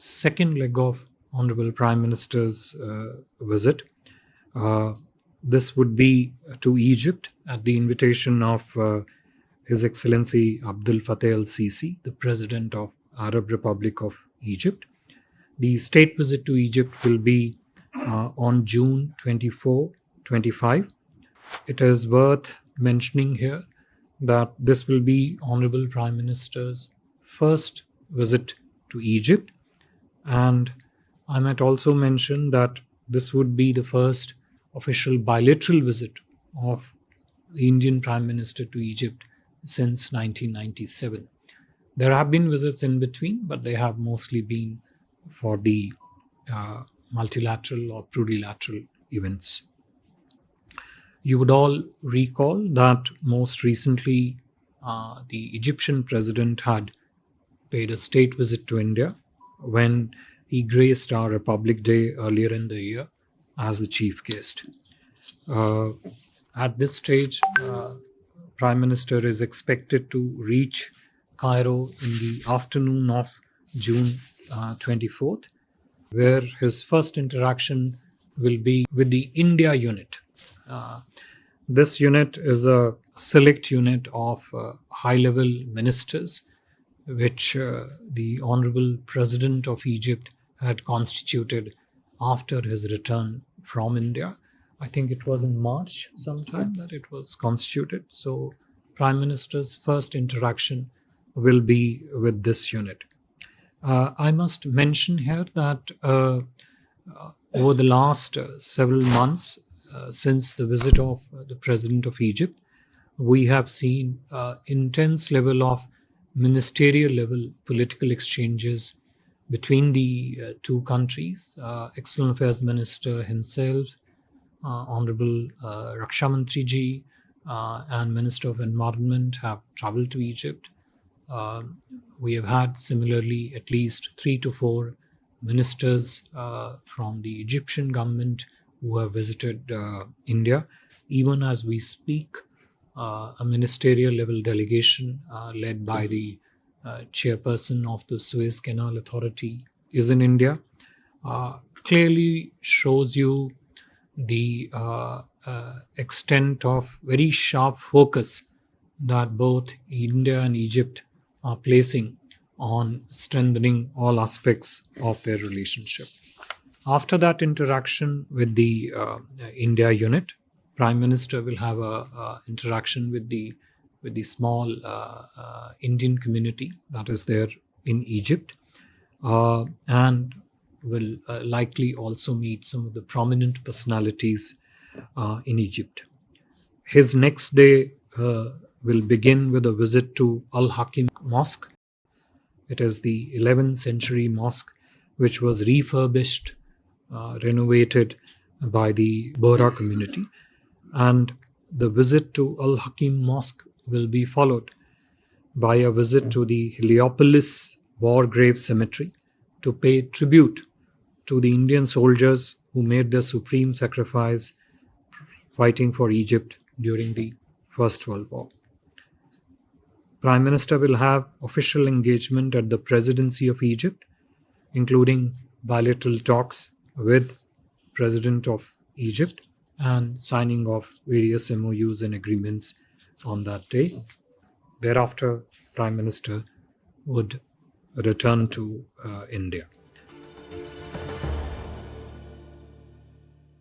second leg of Honorable Prime Minister's visit. This would be to Egypt at the invitation of His Excellency Abdel Fattah el-Sisi, the President of Arab Republic of Egypt. The state visit to Egypt will be on June 24, 25. It is worth mentioning here that this will be Honorable Prime Minister's first visit to Egypt, and I might also mention that this would be the first official bilateral visit of the Indian Prime Minister to Egypt since 1997. There have been visits in between, but they have mostly been for the multilateral or plurilateral events. You would all recall that most recently the Egyptian president had paid a state visit to India when he graced our Republic Day earlier in the year as the chief guest. At this stage, Prime Minister is expected to reach Cairo in the afternoon of June 24th, where his first interaction will be with the India unit. This unit is a select unit of high-level ministers, which the Honorable President of Egypt had constituted after his return from India. I think it was in March sometime that it was constituted. So Prime Minister's first interaction will be with this unit. I must mention here that over the last several months, since the visit of the President of Egypt, we have seen intense level of ministerial level political exchanges between the two countries. External Affairs Minister himself, Honorable Raksha Mantri ji, and Minister of Environment have traveled to Egypt. We have had similarly at least 3 to 4 ministers from the Egyptian government who have visited India. Even as we speak, a ministerial level delegation led by the chairperson of the Suez Canal Authority is in India. Clearly shows you the extent of very sharp focus that both India and Egypt are placing on strengthening all aspects of their relationship. After that interaction with the India unit, Prime Minister will have a interaction with the small Indian community that is there in Egypt, and will likely also meet some of the prominent personalities in Egypt. His next day will begin with a visit to Al-Hakim Mosque. It is the 11th century mosque which was refurbished, renovated by the Bohra community, and the visit to Al-Hakim Mosque will be followed by a visit to the Heliopolis War Grave Cemetery to pay tribute to the Indian soldiers who made their supreme sacrifice fighting for Egypt during the First World War. Prime Minister will have official engagement at the Presidency of Egypt, including bilateral talks with President of Egypt and signing of various MOUs and agreements on that day. Thereafter, Prime Minister would return to India.